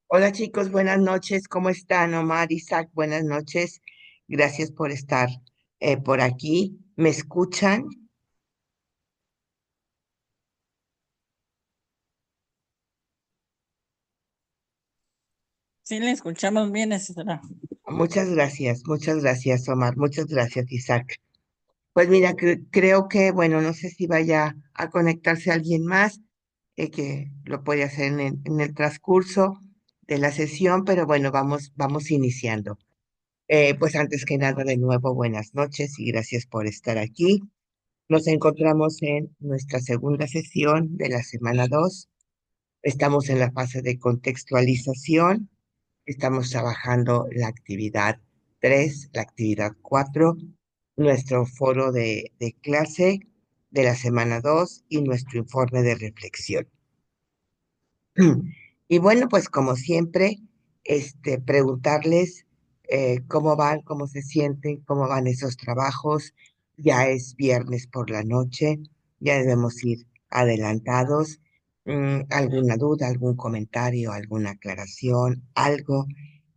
Hola chicos, buenas noches. ¿Cómo están? Omar, Isaac, buenas noches. Gracias por estar por aquí. ¿Me escuchan? Sí, le escuchamos bien, etcétera. Muchas gracias, Omar. Muchas gracias, Isaac. Pues mira, creo que, bueno, no sé si vaya a conectarse alguien más, que lo puede hacer en el transcurso de la sesión, pero bueno, vamos iniciando. Pues antes que nada, de nuevo, buenas noches y gracias por estar aquí. Nos encontramos en nuestra segunda sesión de la semana 2. Estamos en la fase de contextualización. Estamos trabajando la actividad 3, la actividad 4, nuestro foro de clase de la semana 2 y nuestro informe de reflexión. Y bueno, pues como siempre, preguntarles cómo van, cómo se sienten, cómo van esos trabajos. Ya es viernes por la noche, ya debemos ir adelantados. ¿Alguna duda, algún comentario, alguna aclaración, algo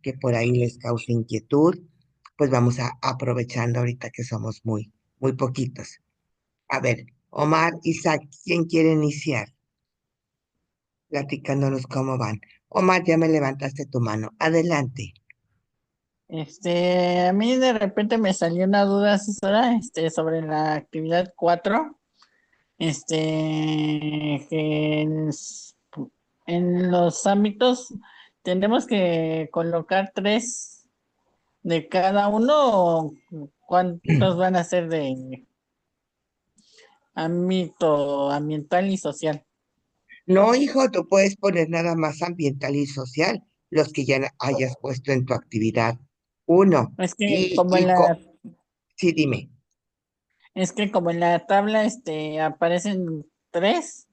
que por ahí les cause inquietud? Pues vamos aprovechando ahorita que somos muy poquitos. A ver, Omar, Isaac, ¿quién quiere iniciar? Platicándonos cómo van. Omar, ya me levantaste tu mano. Adelante. A mí de repente me salió una duda, asesora, sobre la actividad 4, que en los ámbitos tenemos que colocar tres de cada uno, o cuántos van a ser de ámbito ambiental y social. No, hijo, tú puedes poner nada más ambiental y social, los que ya hayas puesto en tu actividad. Uno. Es que Y, como en y la, sí, dime. es que como en la tabla, aparecen tres.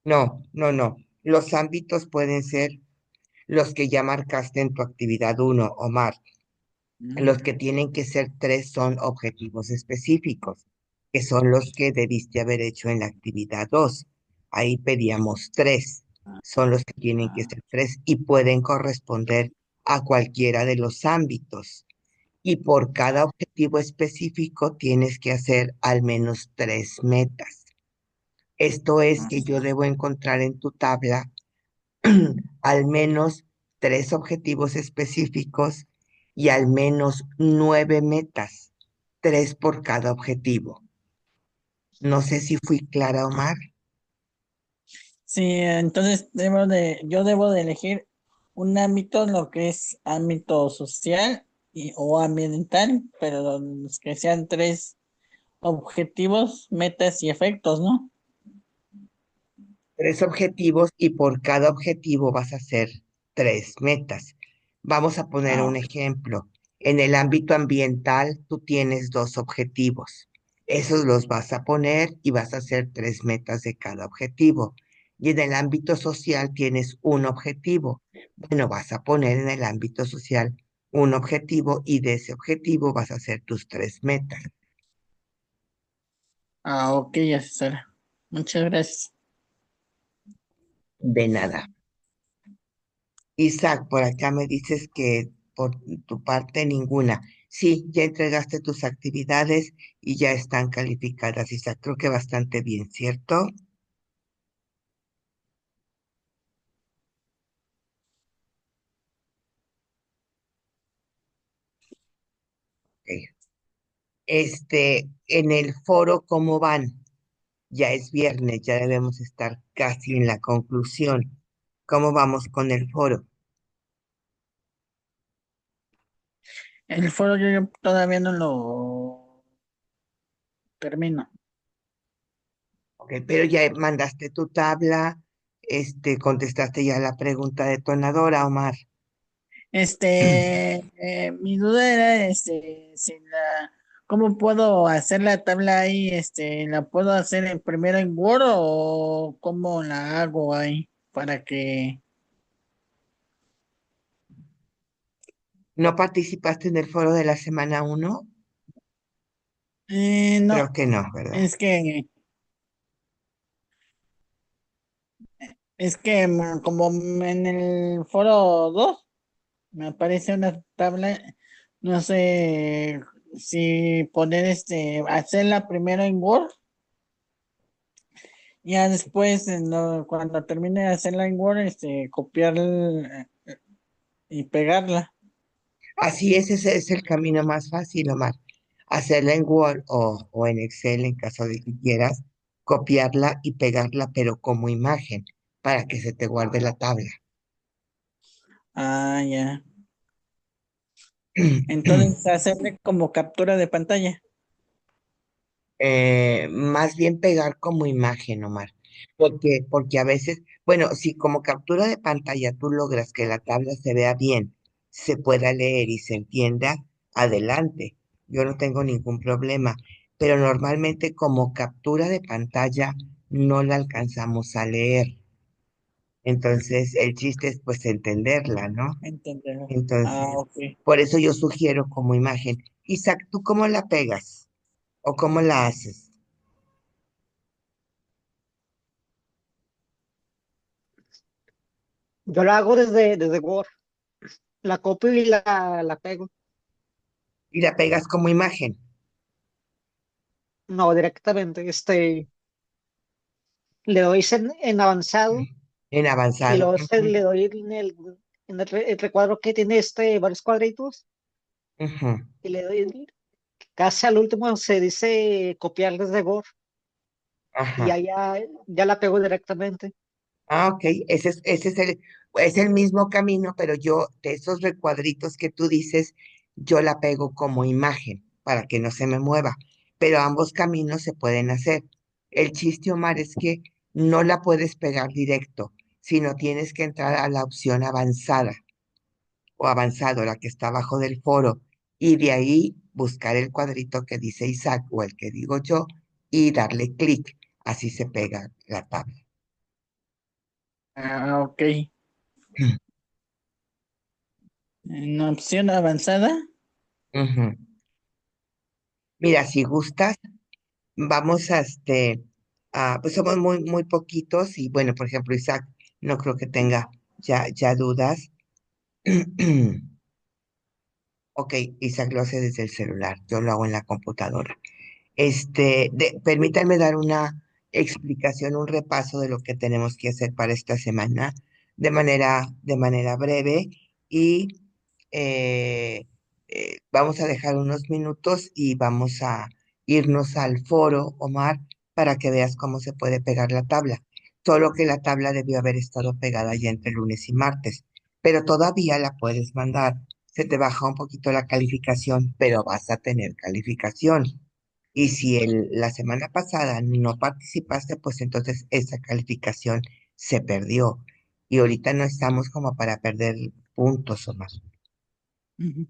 No. Los ámbitos pueden ser los que ya marcaste en tu actividad 1, Omar. Los que tienen que ser tres son objetivos específicos, que son los que debiste haber hecho en la actividad 2. Ahí pedíamos tres. Son los que tienen que ser tres y pueden corresponder a cualquiera de los ámbitos. Y por cada objetivo específico tienes que hacer al menos tres metas. Esto es que yo debo encontrar en tu tabla al menos tres objetivos específicos y al menos 9 metas, tres por cada objetivo. No sé si fui clara, Omar. Sí, entonces yo debo de elegir un ámbito, lo que es ámbito social o ambiental, pero los que sean tres objetivos, metas y efectos, ¿no? Tres objetivos y por cada objetivo vas a hacer tres metas. Vamos a poner Ah, un ejemplo. En el ámbito ambiental, tú tienes dos objetivos. Esos los vas a poner y vas a hacer tres metas de cada objetivo. Y en el ámbito social tienes un objetivo. Bueno, vas a poner en el ámbito social un objetivo y de ese objetivo vas a hacer tus tres metas. ok, asesora. Muchas gracias. De nada. Isaac, por acá me dices que por tu parte ninguna. Sí, ya entregaste tus actividades y ya están calificadas, Isaac. Creo que bastante bien, ¿cierto? Ok. En el foro, ¿cómo van? Ya es viernes, ya debemos estar casi en la conclusión. ¿Cómo vamos con el foro? El foro yo todavía no lo termino. Ok, pero ya mandaste tu tabla, contestaste ya la pregunta detonadora, Omar. Mi duda era, si ¿cómo puedo hacer la tabla ahí? ¿La puedo hacer primero en Word o cómo la hago ahí para que, ¿No participaste en el foro de la semana uno? Creo no, que no, ¿verdad? es que, como en el foro 2 me aparece una tabla, no sé si poner hacerla primero en Word. Ya después, cuando termine de hacerla en Word, copiarla y pegarla. Así es, ese es el camino más fácil, Omar. Hacerla en Word o en Excel en caso de que quieras, copiarla y pegarla, pero como imagen, para que se te guarde la tabla. Ah, ya. Entonces, hacerle como captura de pantalla. Más bien pegar como imagen, Omar. Porque a veces, bueno, si como captura de pantalla tú logras que la tabla se vea bien, se pueda leer y se entienda, adelante. Yo no tengo ningún problema. Pero normalmente como captura de pantalla no la alcanzamos a leer. Entonces, el chiste es pues entenderla, ¿no? Entender. Ah, Entonces, ok. por eso yo sugiero como imagen. Isaac, ¿tú cómo la pegas? ¿O cómo la haces? Yo la hago desde Word, la copio y la pego. Y la pegas como imagen. No, directamente, le doy en avanzado En y avanzado. luego Ujú, le doy el recuadro que tiene varios cuadritos ujú. y le doy, casi al último se dice copiar desde Word y Ajá. ya la pego directamente. Ah, ok. Es el mismo camino, pero yo, de esos recuadritos que tú dices, yo la pego como imagen para que no se me mueva. Pero ambos caminos se pueden hacer. El chiste, Omar, es que no la puedes pegar directo, sino tienes que entrar a la opción avanzada o avanzado, la que está abajo del foro, y de ahí buscar el cuadrito que dice Isaac o el que digo yo y darle clic. Así se pega la tabla. Ah, ok. En opción avanzada. Ujú. Mira, si gustas, vamos pues somos muy poquitos y bueno, por ejemplo, Isaac, no creo que tenga ya dudas. Ok, Isaac lo hace desde el celular, yo lo hago en la computadora. Permítanme dar una explicación, un repaso de lo que tenemos que hacer para esta semana de manera breve y eh, vamos a dejar unos minutos y vamos a irnos al foro, Omar, para que veas cómo se puede pegar la tabla. Solo que la tabla debió haber estado pegada ya entre lunes y martes, pero todavía la puedes mandar. Se te baja un poquito la calificación, pero vas a tener calificación. Y si la semana pasada no participaste, pues entonces esa calificación se perdió. Y ahorita no estamos como para perder puntos o más. Ujú.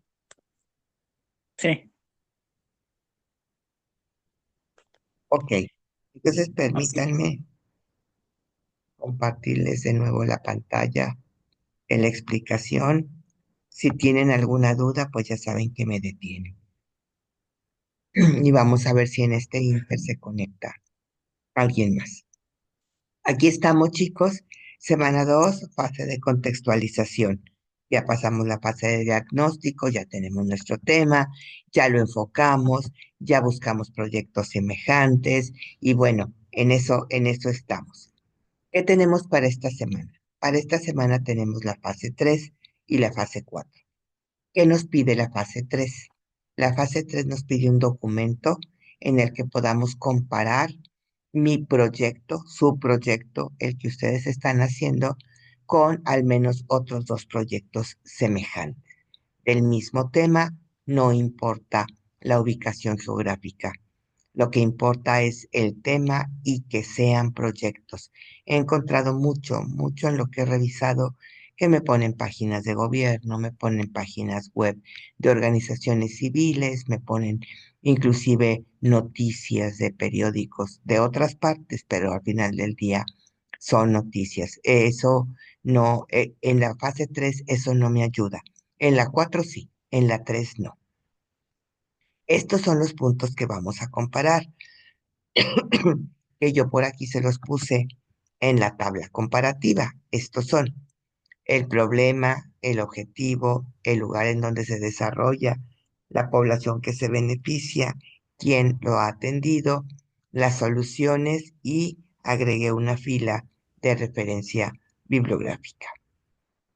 Sí, Ok, entonces así. permítanme compartirles de nuevo la pantalla en la explicación. Si tienen alguna duda, pues ya saben que me detienen. Y vamos a ver si en este Inter se conecta alguien más. Aquí estamos, chicos. Semana 2, fase de contextualización. Ya pasamos la fase de diagnóstico, ya tenemos nuestro tema, ya lo enfocamos, ya buscamos proyectos semejantes y bueno, en eso estamos. ¿Qué tenemos para esta semana? Para esta semana tenemos la fase 3 y la fase 4. ¿Qué nos pide la fase 3? La fase 3 nos pide un documento en el que podamos comparar mi proyecto, su proyecto, el que ustedes están haciendo, con al menos otros dos proyectos semejantes del mismo tema, no importa la ubicación geográfica. Lo que importa es el tema y que sean proyectos. He encontrado mucho en lo que he revisado que me ponen páginas de gobierno, me ponen páginas web de organizaciones civiles, me ponen inclusive noticias de periódicos de otras partes, pero al final del día son noticias. Eso no, en la fase 3 eso no me ayuda. En la 4 sí, en la 3 no. Estos son los puntos que vamos a comparar, que yo por aquí se los puse en la tabla comparativa. Estos son el problema, el objetivo, el lugar en donde se desarrolla, la población que se beneficia, quién lo ha atendido, las soluciones y agregué una fila de referencia bibliográfica.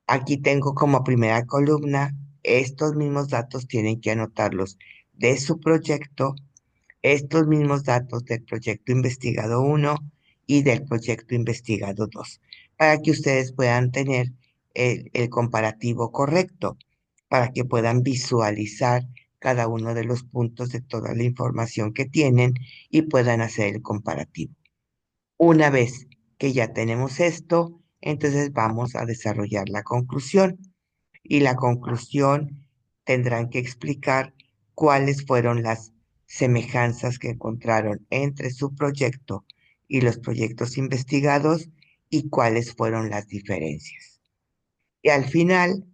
Aquí tengo como primera columna, estos mismos datos tienen que anotarlos de su proyecto, estos mismos datos del proyecto investigado uno y del proyecto investigado 2, para que ustedes puedan tener el comparativo correcto, para que puedan visualizar cada uno de los puntos de toda la información que tienen y puedan hacer el comparativo. Una vez que ya tenemos esto, entonces vamos a desarrollar la conclusión y la conclusión tendrán que explicar cuáles fueron las semejanzas que encontraron entre su proyecto y los proyectos investigados y cuáles fueron las diferencias. Y al final,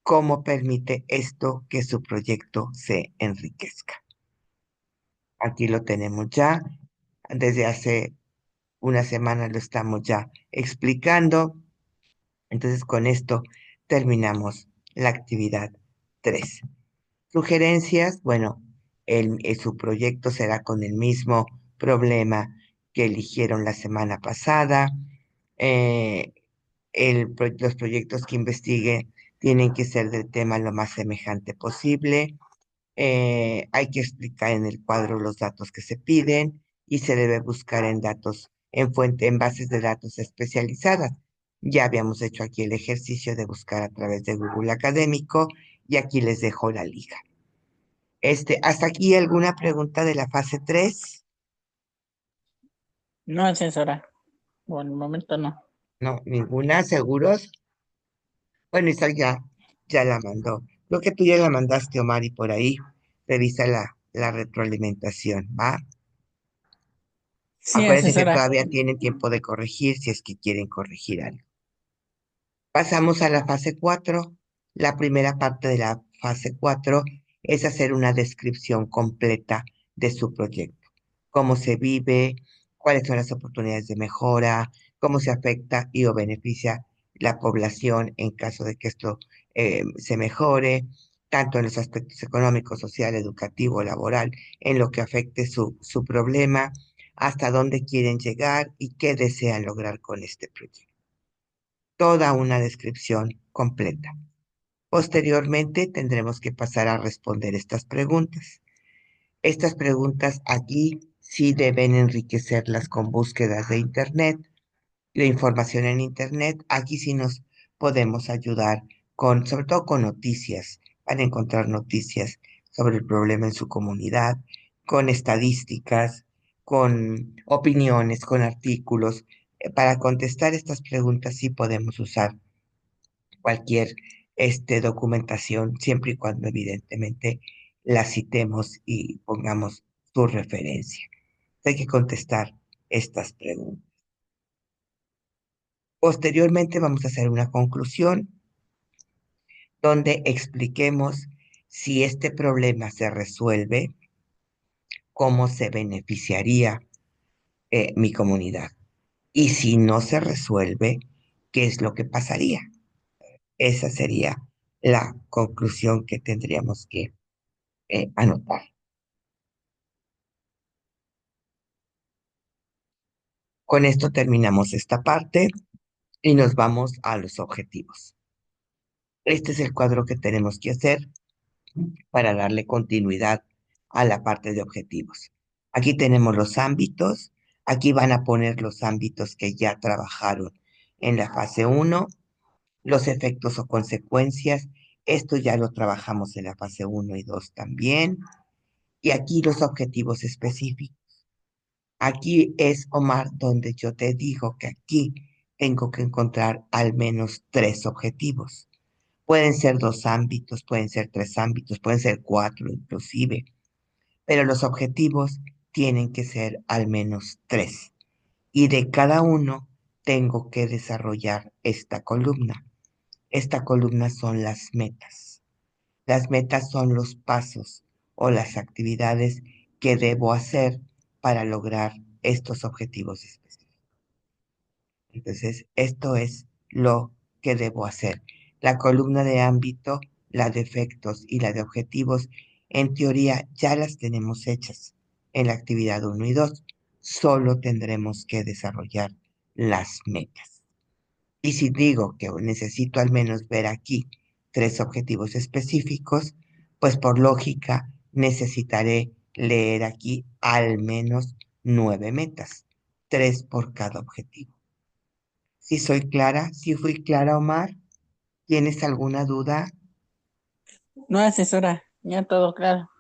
cómo permite esto que su proyecto se enriquezca. Aquí lo tenemos ya, desde hace una semana lo estamos ya explicando. Entonces, con esto terminamos la actividad 3. Sugerencias, bueno, su proyecto será con el mismo problema que eligieron la semana pasada. Eh, los proyectos que investigue tienen que ser del tema lo más semejante posible. Hay que explicar en el cuadro los datos que se piden y se debe buscar en bases de datos especializadas. Ya habíamos hecho aquí el ejercicio de buscar a través de Google Académico y aquí les dejo la liga. ¿Hasta aquí alguna pregunta de la fase 3? No, asesora. Por el momento no. No, ninguna, ¿seguros? Bueno, Isaac ya la mandó. Creo que tú ya la mandaste, Omar, y por ahí revisa la retroalimentación, ¿va? Sí, Acuérdense que asesora. todavía tienen tiempo de corregir si es que quieren corregir algo. Pasamos a la fase 4. La primera parte de la fase 4 es hacer una descripción completa de su proyecto, cómo se vive, cuáles son las oportunidades de mejora, cómo se afecta y o beneficia la población en caso de que esto se mejore, tanto en los aspectos económico, social, educativo, laboral, en lo que afecte su problema, hasta dónde quieren llegar y qué desean lograr con este proyecto. Toda una descripción completa. Posteriormente tendremos que pasar a responder estas preguntas. Estas preguntas aquí sí deben enriquecerlas con búsquedas de Internet, la información en Internet. Aquí sí nos podemos ayudar con, sobre todo con noticias, para encontrar noticias sobre el problema en su comunidad, con estadísticas, con opiniones, con artículos. Para contestar estas preguntas sí podemos usar cualquier documentación, siempre y cuando evidentemente la citemos y pongamos su referencia. Hay que contestar estas preguntas. Posteriormente vamos a hacer una conclusión donde expliquemos si este problema se resuelve, cómo se beneficiaría mi comunidad. Y si no se resuelve, ¿qué es lo que pasaría? Esa sería la conclusión que tendríamos que anotar. Con esto terminamos esta parte y nos vamos a los objetivos. Este es el cuadro que tenemos que hacer para darle continuidad a la parte de objetivos. Aquí tenemos los ámbitos. Aquí van a poner los ámbitos que ya trabajaron en la fase 1, los efectos o consecuencias. Esto ya lo trabajamos en la fase 1 y 2 también. Y aquí los objetivos específicos. Aquí es, Omar, donde yo te digo que aquí tengo que encontrar al menos tres objetivos. Pueden ser dos ámbitos, pueden ser tres ámbitos, pueden ser cuatro inclusive, pero los objetivos tienen que ser al menos tres. Y de cada uno tengo que desarrollar esta columna. Esta columna son las metas. Las metas son los pasos o las actividades que debo hacer para lograr estos objetivos específicos. Entonces, esto es lo que debo hacer. La columna de ámbito, la de efectos y la de objetivos, en teoría ya las tenemos hechas en la actividad 1 y 2. Solo tendremos que desarrollar las metas. Y si digo que necesito al menos ver aquí tres objetivos específicos, pues por lógica necesitaré leer aquí al menos 9 metas, tres por cada objetivo. Si soy clara, si fui clara, Omar, ¿tienes alguna duda? No, asesora, ya todo claro.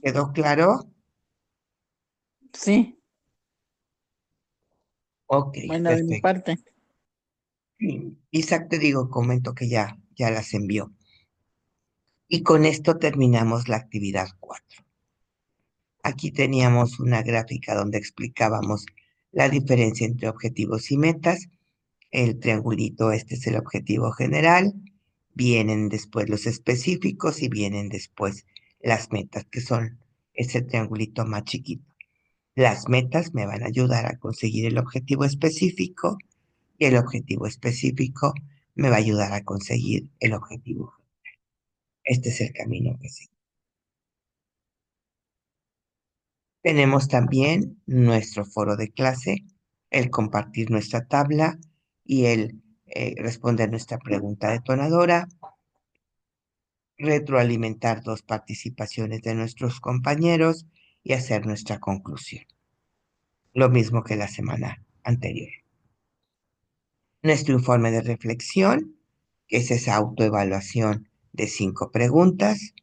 ¿Quedó claro? Sí, Ok, bueno, de mi perfecto. parte. Isaac, te digo, comento que ya las envió. Y con esto terminamos la actividad 4. Aquí teníamos una gráfica donde explicábamos la diferencia entre objetivos y metas. El triangulito, este es el objetivo general. Vienen después los específicos y vienen después las metas, que son ese triangulito más chiquito. Las metas me van a ayudar a conseguir el objetivo específico y el objetivo específico me va a ayudar a conseguir el objetivo. Este es el camino que sigue. Tenemos también nuestro foro de clase, el compartir nuestra tabla y el responder nuestra pregunta detonadora, retroalimentar dos participaciones de nuestros compañeros y hacer nuestra conclusión. Lo mismo que la semana anterior. Nuestro informe de reflexión, que es esa autoevaluación de 5 preguntas.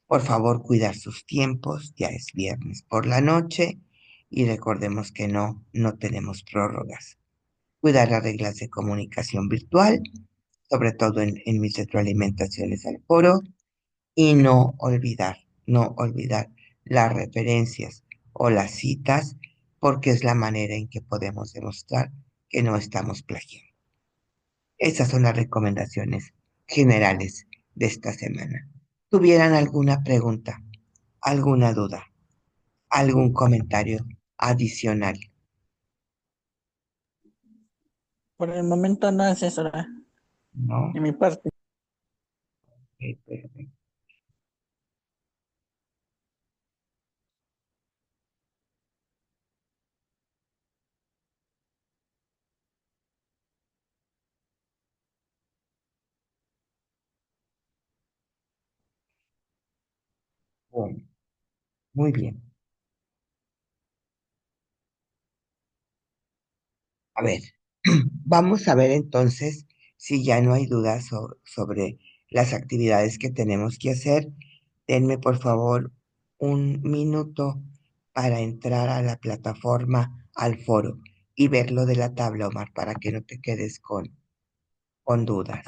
Por favor, cuidar sus tiempos, ya es viernes por la noche y recordemos que no tenemos prórrogas. Cuidar las reglas de comunicación virtual, sobre todo en mis retroalimentaciones al foro, y no olvidar las referencias o las citas, porque es la manera en que podemos demostrar que no estamos plagiando. Esas son las recomendaciones generales de esta semana. tuvieran alguna pregunta, alguna duda, algún comentario adicional. Por el momento no es eso, ¿No? de mi parte. Ok, perfecto. Bueno, muy bien. A ver, vamos a ver entonces si ya no hay dudas sobre las actividades que tenemos que hacer. Denme por favor un minuto para entrar a la plataforma, al foro y ver lo de la tabla, Omar, para que no te quedes con dudas,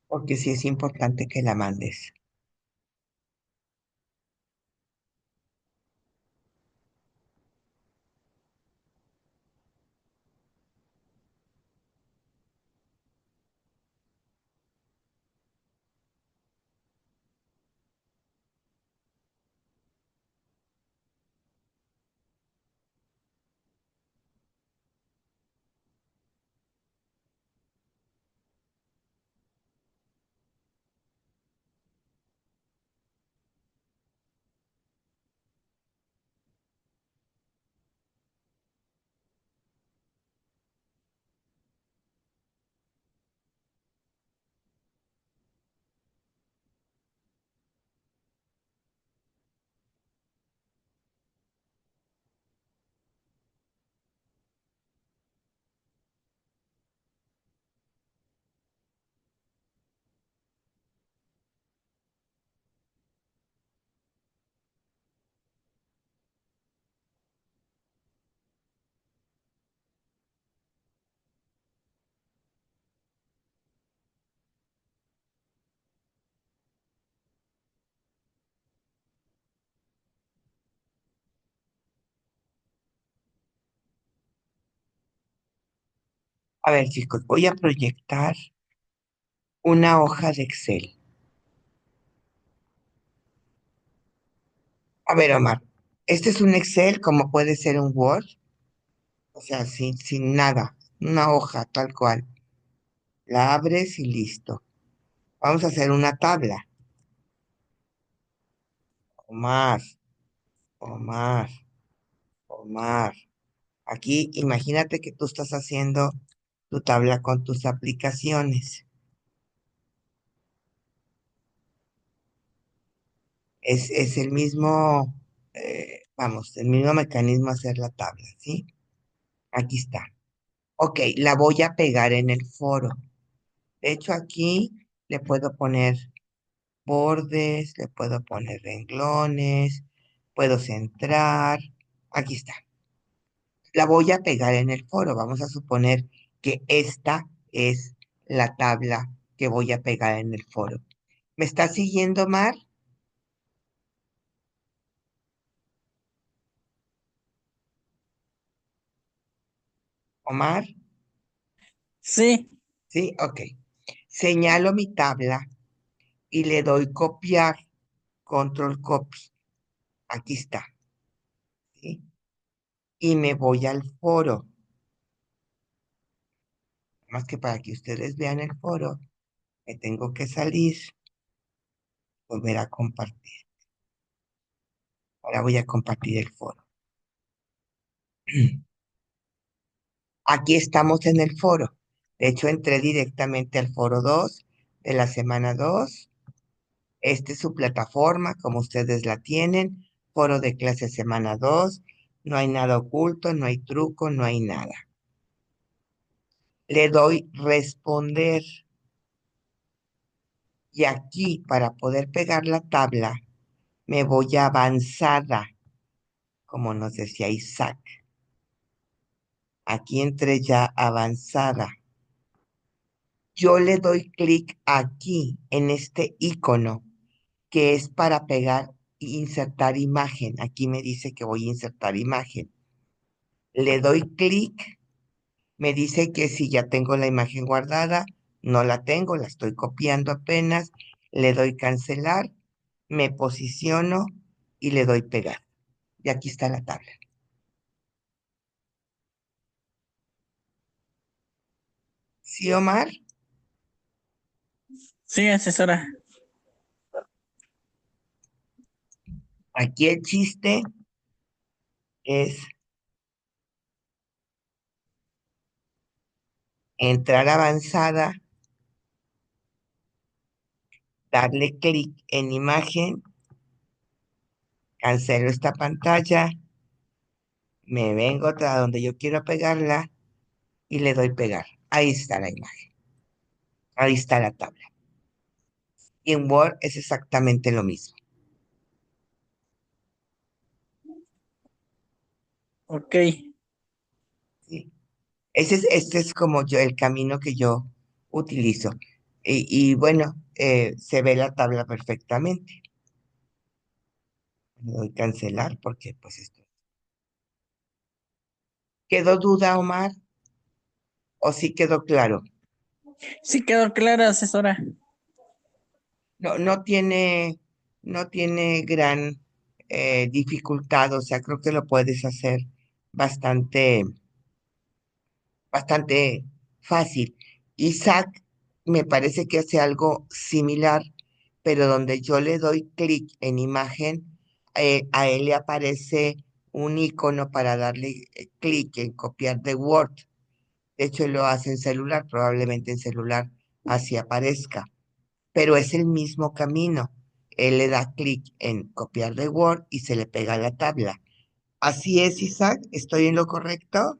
porque sí es importante que la mandes. A ver, chicos, voy a proyectar una hoja de Excel. A ver, Omar, este es un Excel como puede ser un Word, o sea, sin nada, una hoja tal cual. La abres y listo. Vamos a hacer una tabla. Omar, Omar, Omar. Aquí imagínate que tú estás haciendo tu tabla con tus aplicaciones. Es el mismo, vamos, el mismo mecanismo hacer la tabla, ¿sí? Aquí está. Ok, la voy a pegar en el foro. De hecho, aquí le puedo poner bordes, le puedo poner renglones, puedo centrar. Aquí está. La voy a pegar en el foro. Vamos a suponer que esta es la tabla que voy a pegar en el foro. ¿Me está siguiendo, Mar? Omar, Sí, ¿sí? Ok. Señalo mi tabla y le doy copiar, control copy. Aquí está, ¿sí? Y me voy al foro. Más que para que ustedes vean el foro, me tengo que salir, volver a compartir. Ahora voy a compartir el foro. Aquí estamos en el foro. De hecho, entré directamente al foro 2 de la semana 2. Esta es su plataforma, como ustedes la tienen. Foro de clase semana 2. No hay nada oculto, no hay truco, no hay nada. Le doy responder. Y aquí, para poder pegar la tabla, me voy a avanzada, como nos decía Isaac. Aquí entré ya avanzada. Yo le doy clic aquí, en este icono, que es para pegar e insertar imagen. Aquí me dice que voy a insertar imagen. Le doy clic Me dice que si ya tengo la imagen guardada, no la tengo, la estoy copiando apenas, le doy cancelar, me posiciono y le doy pegar. Y aquí está la tabla. ¿Sí, Omar? Sí, asesora. Aquí el chiste es entrar a avanzada, darle clic en imagen, cancelo esta pantalla, me vengo a donde yo quiero pegarla y le doy pegar. Ahí está la imagen, ahí está la tabla. Y en Word es exactamente lo mismo. Ok, ¿Sí? Este es como yo, el camino que yo utilizo. Y bueno, se ve la tabla perfectamente. Le doy cancelar porque pues esto. ¿Quedó duda, Omar? ¿O sí quedó claro? sí quedó claro, asesora. No, no tiene gran dificultad, o sea, creo que lo puedes hacer bastante, bastante fácil. Isaac me parece que hace algo similar, pero donde yo le doy clic en imagen, a él le aparece un icono para darle clic en copiar de Word. De hecho, él lo hace en celular, probablemente en celular así aparezca, pero es el mismo camino. Él le da clic en copiar de Word y se le pega a la tabla. Así es, Isaac, ¿estoy en lo correcto?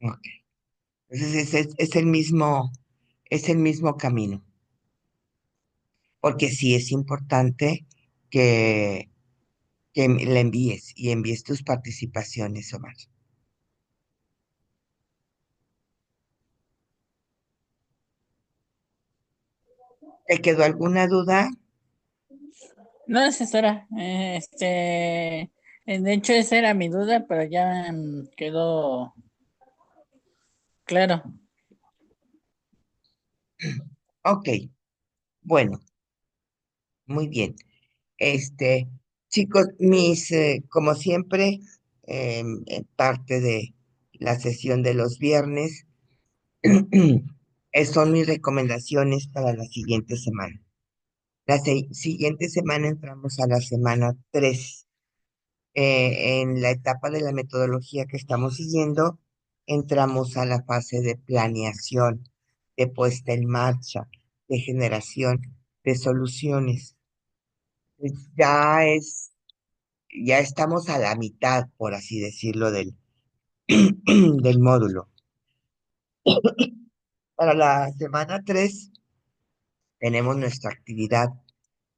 Ok. Entonces es el mismo camino, porque sí es importante que, que le envíes y envíes tus participaciones, Omar. ¿Te quedó alguna duda? No, asesora. De hecho, esa era mi duda, pero ya quedó claro. Ok, bueno, muy bien. Este, chicos, como siempre, en parte de la sesión de los viernes, son mis recomendaciones para la siguiente semana. Siguiente semana entramos a la semana 3. En la etapa de la metodología que estamos siguiendo, entramos a la fase de planeación, de puesta en marcha, de generación de soluciones. Pues ya estamos a la mitad, por así decirlo, del módulo. Para la semana 3 tenemos nuestra actividad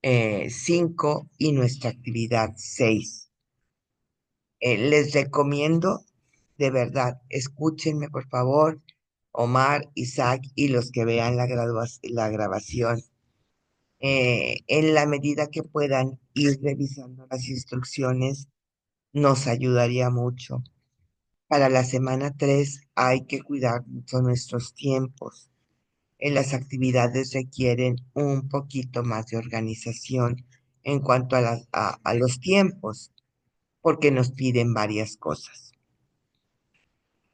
5 y nuestra actividad 6. Les recomiendo, de verdad, escúchenme por favor, Omar, Isaac y los que vean la grabación, en la medida que puedan ir revisando las instrucciones, nos ayudaría mucho. Para la semana 3 hay que cuidar mucho nuestros tiempos. Las actividades requieren un poquito más de organización en cuanto a los tiempos, porque nos piden varias cosas.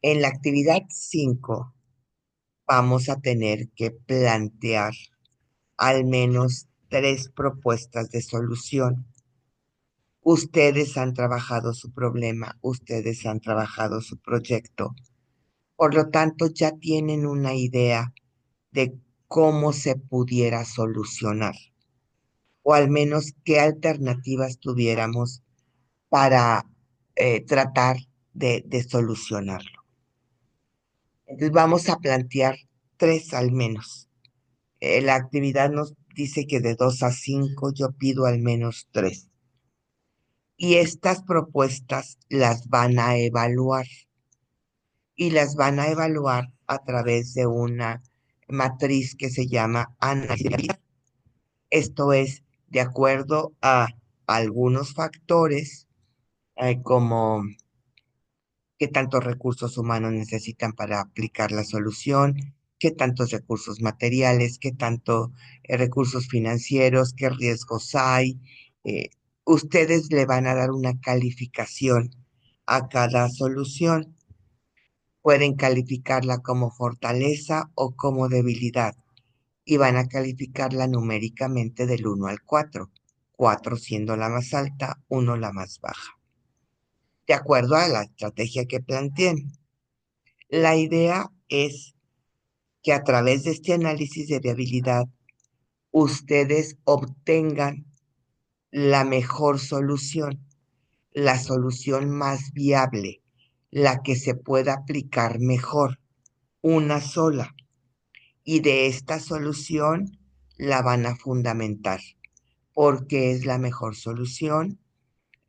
En la actividad 5 vamos a tener que plantear al menos 3 propuestas de solución. Ustedes han trabajado su problema, ustedes han trabajado su proyecto. Por lo tanto, ya tienen una idea de cómo se pudiera solucionar, o al menos qué alternativas tuviéramos para tratar de solucionarlo. Entonces vamos a plantear 3 al menos. La actividad nos dice que de 2 a 5, yo pido al menos 3. Y estas propuestas las van a evaluar y las van a evaluar a través de una matriz que se llama análisis. Esto es de acuerdo a algunos factores, como qué tantos recursos humanos necesitan para aplicar la solución, qué tantos recursos materiales, qué tanto recursos financieros, qué riesgos hay. Eh, Ustedes le van a dar una calificación a cada solución. Pueden calificarla como fortaleza o como debilidad y van a calificarla numéricamente del 1 al 4, 4 siendo la más alta, 1 la más baja, de acuerdo a la estrategia que planteen. La idea es que a través de este análisis de viabilidad ustedes obtengan la mejor solución, la solución más viable, la que se pueda aplicar mejor, una sola. Y de esta solución la van a fundamentar, porque es la mejor solución,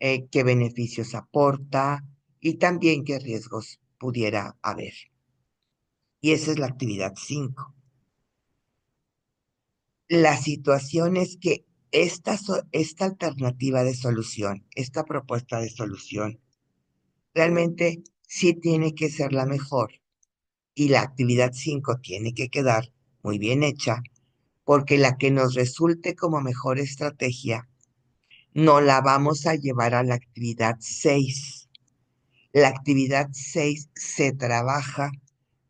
qué beneficios aporta y también qué riesgos pudiera haber. Y esa es la actividad 5. La situación es que esta alternativa de solución, esta propuesta de solución, realmente sí tiene que ser la mejor y la actividad 5 tiene que quedar muy bien hecha, porque la que nos resulte como mejor estrategia no la vamos a llevar a la actividad 6. La actividad 6 se trabaja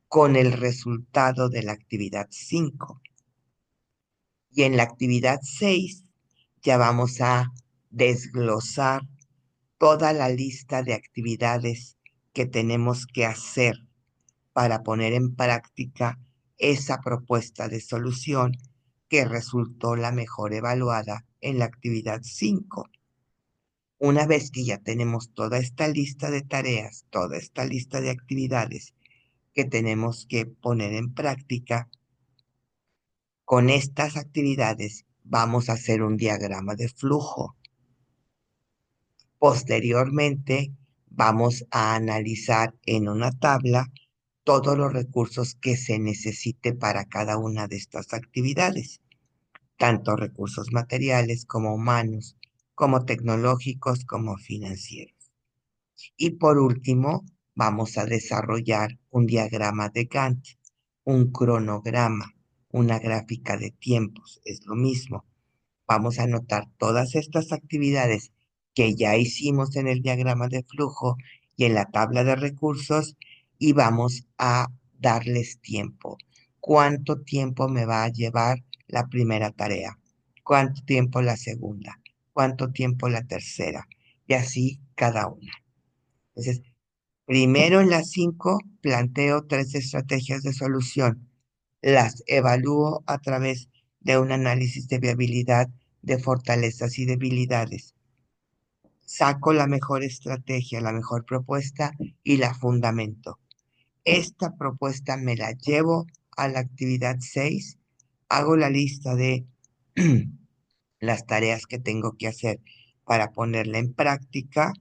con el resultado de la actividad 5. Y en la actividad 6 ya vamos a desglosar toda la lista de actividades que tenemos que hacer para poner en práctica esa propuesta de solución que resultó la mejor evaluada en la actividad 5. Una vez que ya tenemos toda esta lista de tareas, toda esta lista de actividades que tenemos que poner en práctica, con estas actividades vamos a hacer un diagrama de flujo. Posteriormente, vamos a analizar en una tabla todos los recursos que se necesite para cada una de estas actividades, tanto recursos materiales como humanos, como tecnológicos, como financieros. Y por último, vamos a desarrollar un diagrama de Gantt, un cronograma, una gráfica de tiempos, es lo mismo. Vamos a anotar todas estas actividades que ya hicimos en el diagrama de flujo y en la tabla de recursos y vamos a darles tiempo. ¿Cuánto tiempo me va a llevar la primera tarea? ¿Cuánto tiempo la segunda? ¿Cuánto tiempo la tercera? Y así cada una. Entonces, primero en las 5 planteo 3 estrategias de solución. Las evalúo a través de un análisis de viabilidad de fortalezas y debilidades. Saco la mejor estrategia, la mejor propuesta y la fundamento. Esta propuesta me la llevo a la actividad 6. Hago la lista de las tareas que tengo que hacer para ponerla en práctica.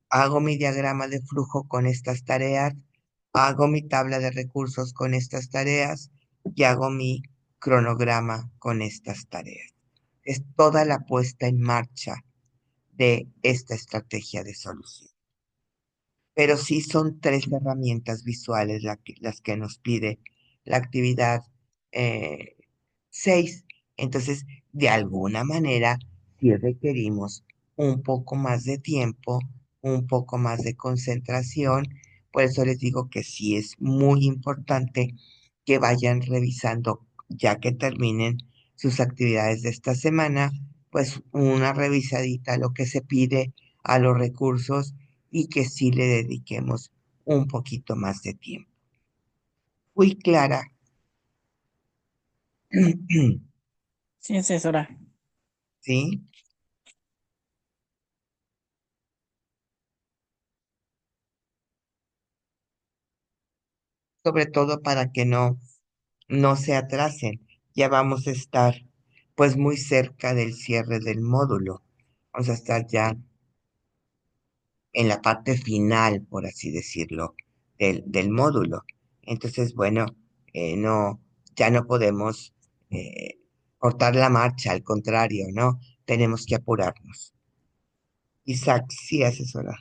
Hago mi diagrama de flujo con estas tareas, hago mi tabla de recursos con estas tareas y hago mi cronograma con estas tareas. Es toda la puesta en marcha de esta estrategia de solución. Pero sí son 3 herramientas visuales las que nos pide la actividad 6. Entonces, de alguna manera, sí requerimos un poco más de tiempo, un poco más de concentración. Por eso les digo que sí es muy importante que vayan revisando, ya que terminen sus actividades de esta semana, pues una revisadita a lo que se pide, a los recursos y que sí le dediquemos un poquito más de tiempo. Fui clara. Sí, asesora. ¿Sí? Sobre todo para que no se atrasen. Ya vamos a estar pues muy cerca del cierre del módulo. Vamos a estar ya en la parte final, por así decirlo, del módulo. Entonces, bueno, no, ya no podemos cortar la marcha, al contrario, ¿no? Tenemos que apurarnos. Isaac, sí, asesora.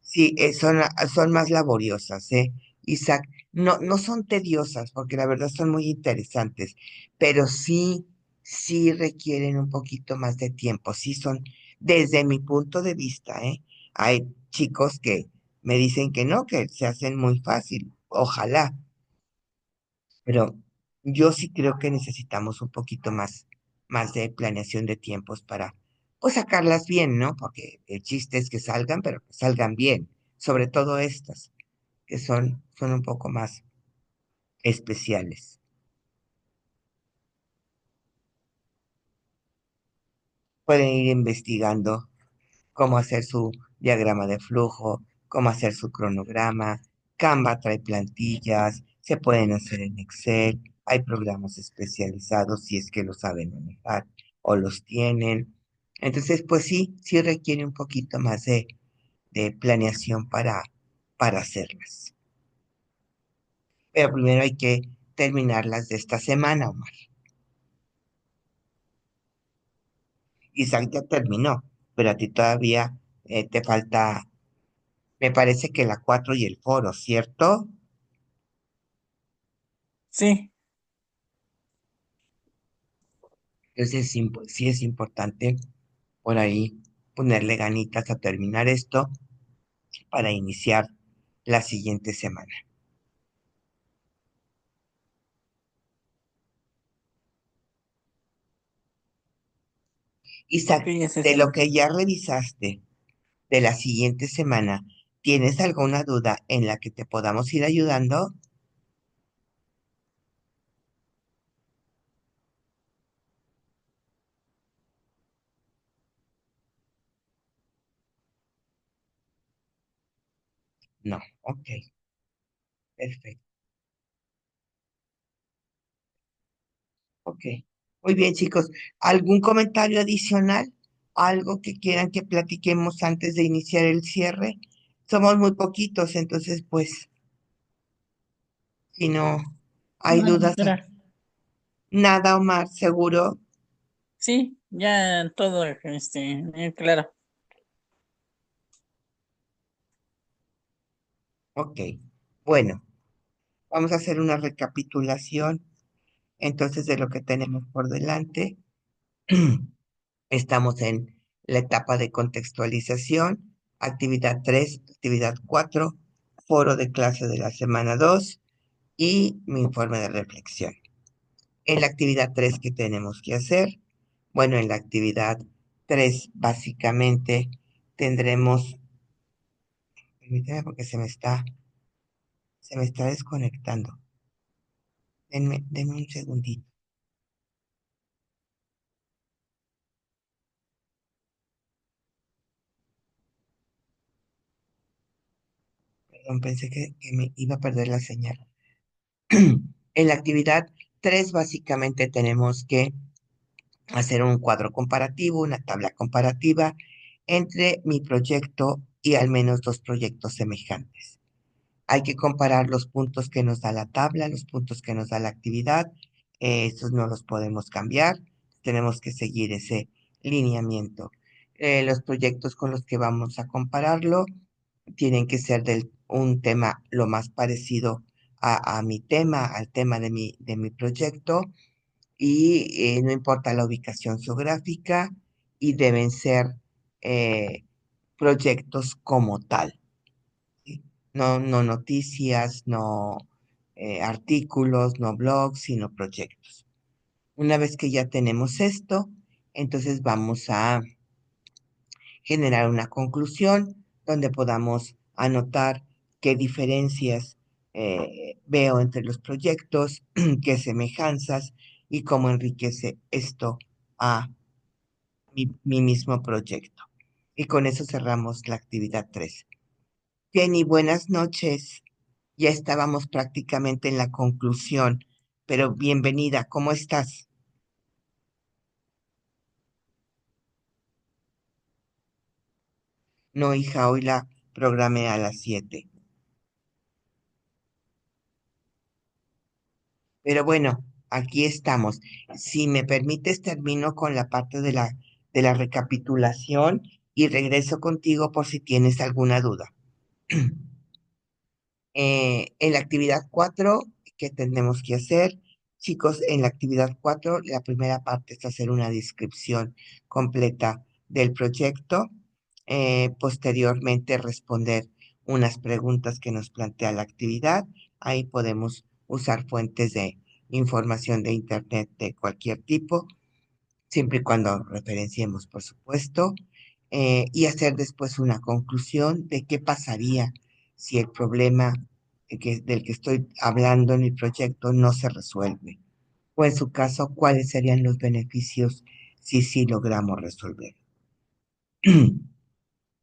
Sí, son más laboriosas, ¿eh? Isaac, no son tediosas, porque la verdad son muy interesantes, pero sí requieren un poquito más de tiempo. Sí son, desde mi punto de vista, ¿eh? Hay chicos que me dicen que no, que se hacen muy fácil. Ojalá, pero yo sí creo que necesitamos un poquito más de planeación de tiempos para, pues, sacarlas bien, ¿no? Porque el chiste es que salgan, pero que salgan bien, sobre todo estas, que son un poco más especiales. Pueden ir investigando cómo hacer su diagrama de flujo, cómo hacer su cronograma. Canva trae plantillas, se pueden hacer en Excel, hay programas especializados si es que lo saben manejar o los tienen. Entonces, pues sí requiere un poquito más de planeación para hacerlas. Pero primero hay que terminarlas de esta semana, Omar. Isaac ya terminó, pero a ti todavía te falta, me parece que la 4 y el foro, ¿cierto? Sí, Entonces sí es importante por ahí ponerle ganitas a terminar esto para iniciar la siguiente semana. ok, Isaac, ese de lo será. que ya revisaste de la siguiente semana, ¿tienes alguna duda en la que te podamos ir ayudando? No, ok, perfecto, ok. Muy bien, chicos. ¿Algún comentario adicional? ¿Algo que quieran que platiquemos antes de iniciar el cierre? Somos muy poquitos, entonces, pues, si no hay No, dudas, será. nada, Omar, seguro. Sí, ya todo, claro. Ok, bueno, vamos a hacer una recapitulación entonces de lo que tenemos por delante. Estamos en la etapa de contextualización, actividad 3, actividad 4, foro de clase de la semana 2 y mi informe de reflexión. En la actividad 3, ¿qué tenemos que hacer? Bueno, en la actividad 3 básicamente tendremos, permíteme porque se me está desconectando. Denme un segundito. Perdón, pensé que me iba a perder la señal. En la actividad 3 básicamente tenemos que hacer un cuadro comparativo, una tabla comparativa entre mi proyecto y al menos dos proyectos semejantes. Hay que comparar los puntos que nos da la tabla, los puntos que nos da la actividad. Estos no los podemos cambiar. Tenemos que seguir ese lineamiento. Los proyectos con los que vamos a compararlo tienen que ser un tema lo más parecido a mi tema, al tema de mi proyecto, y no importa la ubicación geográfica y deben ser eh, proyectos como tal. ¿Sí? No noticias, no artículos, no blogs, sino proyectos. Una vez que ya tenemos esto, entonces vamos a generar una conclusión donde podamos anotar qué diferencias veo entre los proyectos, qué semejanzas y cómo enriquece esto a mi mismo proyecto. Y con eso cerramos la actividad 3. Jenny, buenas noches. Ya estábamos prácticamente en la conclusión, pero bienvenida, ¿cómo estás? No, hija, hoy la programé a las 7. Pero bueno, aquí estamos. Si me permites, termino con la parte de la recapitulación y regreso contigo por si tienes alguna duda. En la actividad 4, ¿qué tenemos que hacer? Chicos, en la actividad 4, la primera parte es hacer una descripción completa del proyecto. Posteriormente, responder unas preguntas que nos plantea la actividad. Ahí podemos usar fuentes de información de Internet de cualquier tipo, siempre y cuando referenciemos, por supuesto, y hacer después una conclusión de qué pasaría si el problema del que estoy hablando en el proyecto no se resuelve, o en su caso, cuáles serían los beneficios si sí logramos resolver.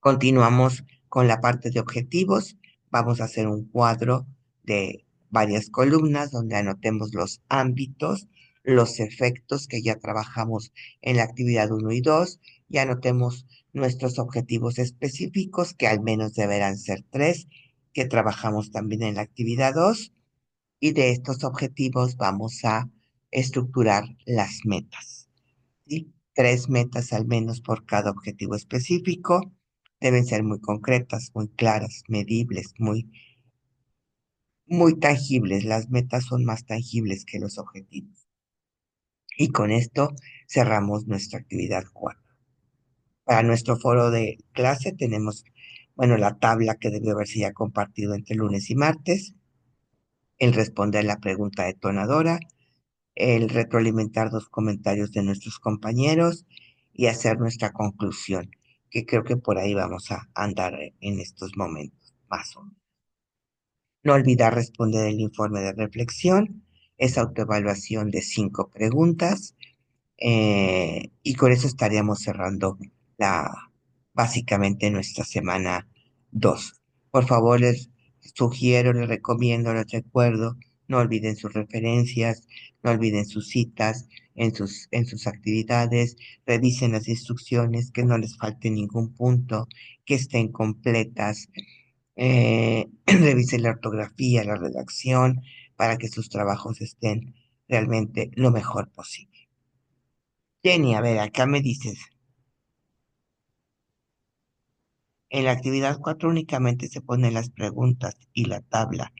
Continuamos con la parte de objetivos. Vamos a hacer un cuadro de varias columnas donde anotemos los ámbitos, los efectos que ya trabajamos en la actividad 1 y 2 y anotemos nuestros objetivos específicos, que al menos deberán ser 3, que trabajamos también en la actividad 2. Y de estos objetivos vamos a estructurar las metas. ¿Sí? 3 metas al menos por cada objetivo específico. Deben ser muy concretas, muy claras, medibles, muy tangibles. Las metas son más tangibles que los objetivos. Y con esto cerramos nuestra actividad 4. Para nuestro foro de clase tenemos, bueno, la tabla que debió haberse ya compartido entre lunes y martes, el responder la pregunta detonadora, el retroalimentar los comentarios de nuestros compañeros y hacer nuestra conclusión, que creo que por ahí vamos a andar en estos momentos, más o menos. No olvidar responder el informe de reflexión, esa autoevaluación de 5 preguntas, y con eso estaríamos cerrando la, básicamente nuestra semana 2. Por favor, les sugiero, les recomiendo, les recuerdo, no olviden sus referencias, no olviden sus citas en sus actividades, revisen las instrucciones, que no les falte ningún punto, que estén completas, revisen la ortografía, la redacción, para que sus trabajos estén realmente lo mejor posible. Jenny, a ver, acá me dices, en la actividad 4 únicamente se ponen las preguntas y la tabla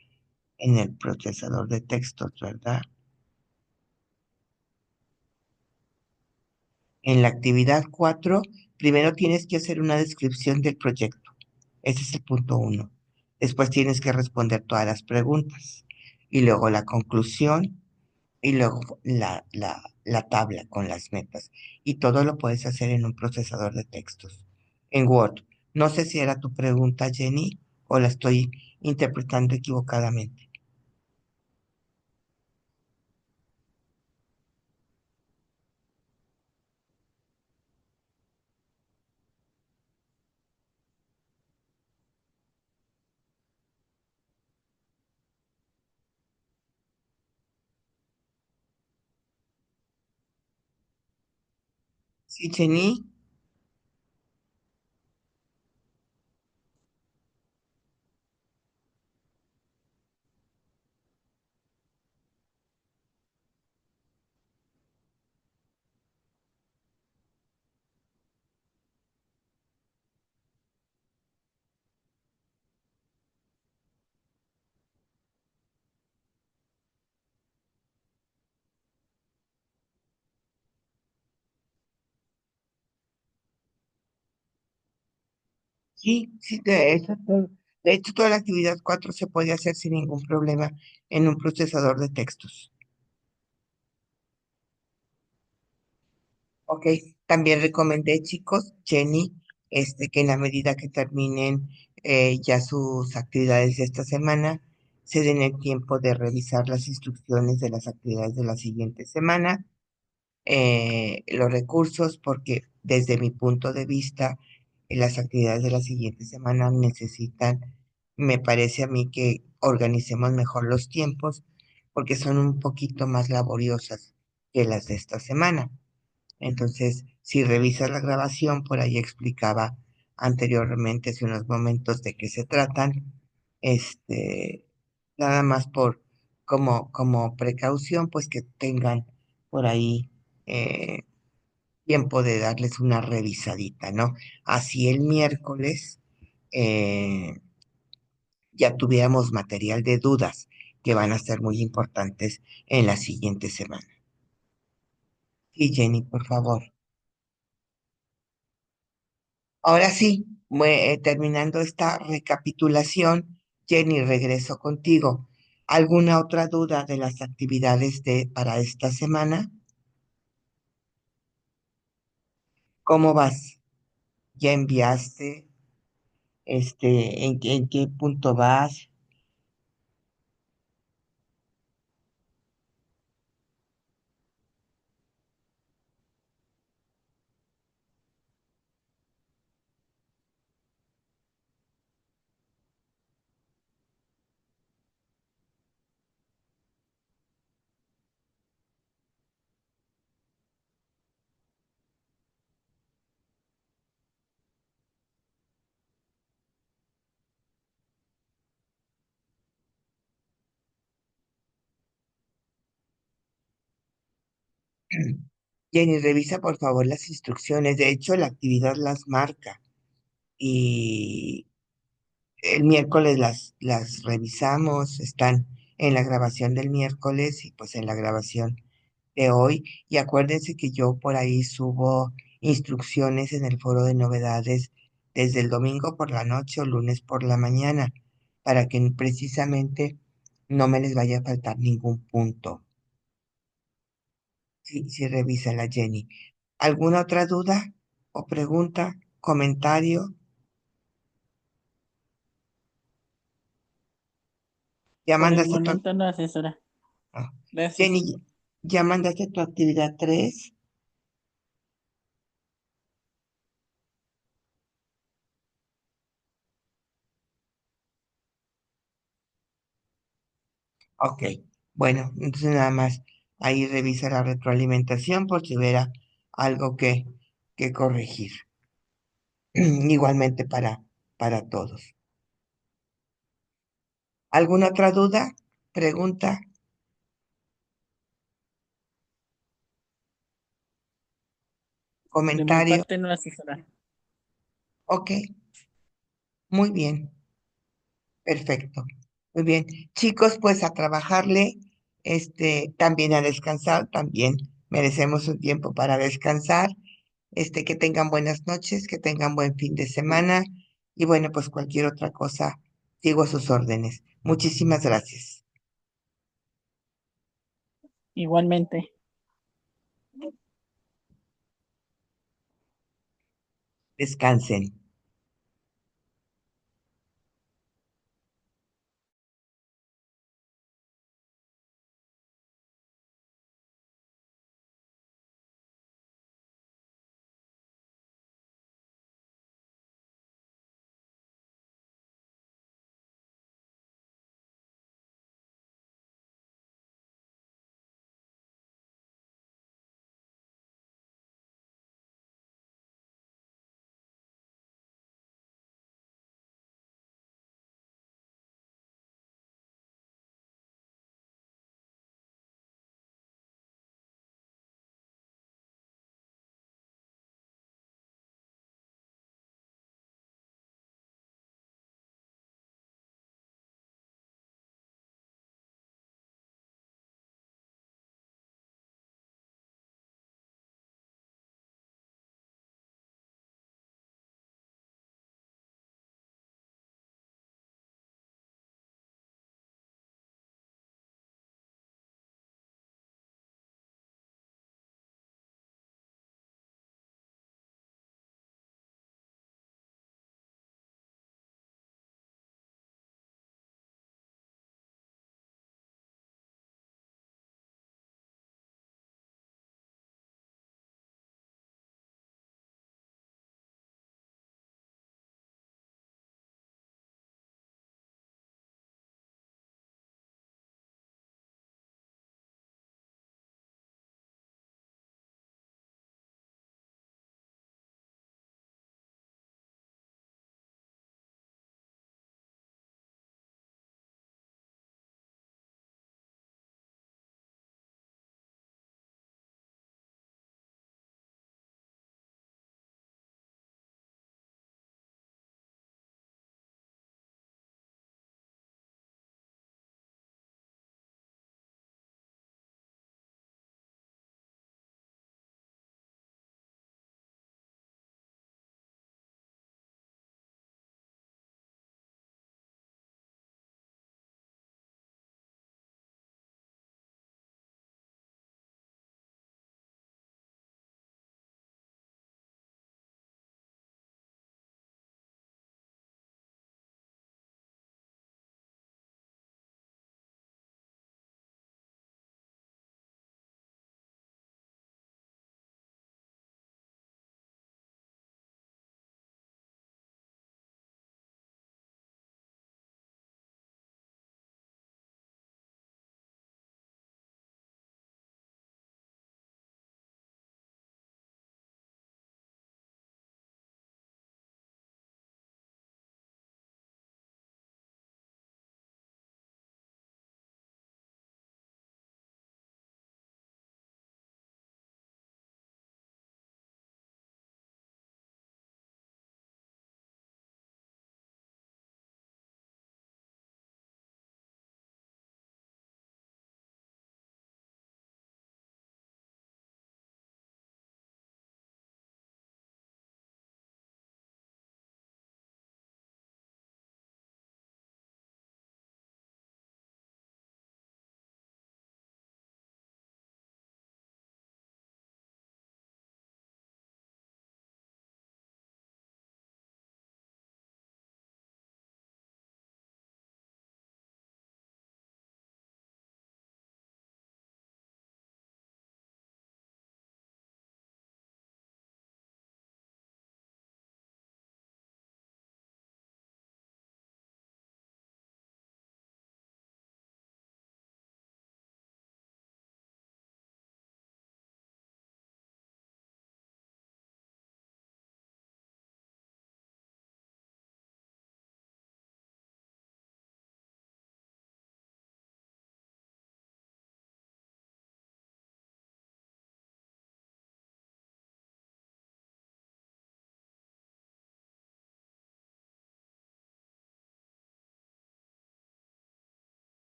en el procesador de textos, ¿verdad? En la actividad 4 primero tienes que hacer una descripción del proyecto. Ese es el punto 1. Después tienes que responder todas las preguntas. Y luego la conclusión y luego la tabla con las metas. Y todo lo puedes hacer en un procesador de textos, en Word. No sé si era tu pregunta, Jenny, o la estoy interpretando equivocadamente. Sí, Jenny. Sí, sí, de hecho, toda la actividad 4 se puede hacer sin ningún problema en un procesador de textos. Ok, también recomendé, chicos, Jenny, que en la medida que terminen ya sus actividades de esta semana, se den el tiempo de revisar las instrucciones de las actividades de la siguiente semana, los recursos, porque desde mi punto de vista, las actividades de la siguiente semana necesitan, me parece a mí que organicemos mejor los tiempos, porque son un poquito más laboriosas que las de esta semana. Entonces, si revisas la grabación, por ahí explicaba anteriormente, hace unos momentos, de qué se tratan. Este, nada más por como precaución, pues que tengan por ahí eh, tiempo de darles una revisadita, ¿no? Así el miércoles eh, ya tuviéramos material de dudas que van a ser muy importantes en la siguiente semana. Sí, Jenny, por favor. Ahora sí, terminando esta recapitulación, Jenny, regreso contigo. ¿Alguna otra duda de las actividades para esta semana? ¿Cómo vas? ¿Ya enviaste? ¿En qué punto vas? Jenny, revisa por favor las instrucciones. De hecho, la actividad las marca y el miércoles las revisamos. Están en la grabación del miércoles y pues en la grabación de hoy. Y acuérdense que yo por ahí subo instrucciones en el foro de novedades desde el domingo por la noche o lunes por la mañana para que precisamente no me les vaya a faltar ningún punto. Sí, sí, revísala, Jenny. ¿Alguna otra duda o pregunta, comentario? ¿Ya Por el mandaste tu, momento no, asesora. ah, Gracias. Jenny, ya mandaste tu actividad 3? Ok, bueno, entonces nada más ahí revisa la retroalimentación por si hubiera algo que corregir. Igualmente para todos. ¿Alguna otra duda, pregunta, De mi comentario? parte no, asesora. Ok, muy bien. Perfecto. Muy bien. Chicos, pues a trabajarle, también a descansar, también merecemos un tiempo para descansar. Que tengan buenas noches, que tengan buen fin de semana y bueno, pues cualquier otra cosa, sigo a sus órdenes. Muchísimas gracias. Igualmente. Descansen.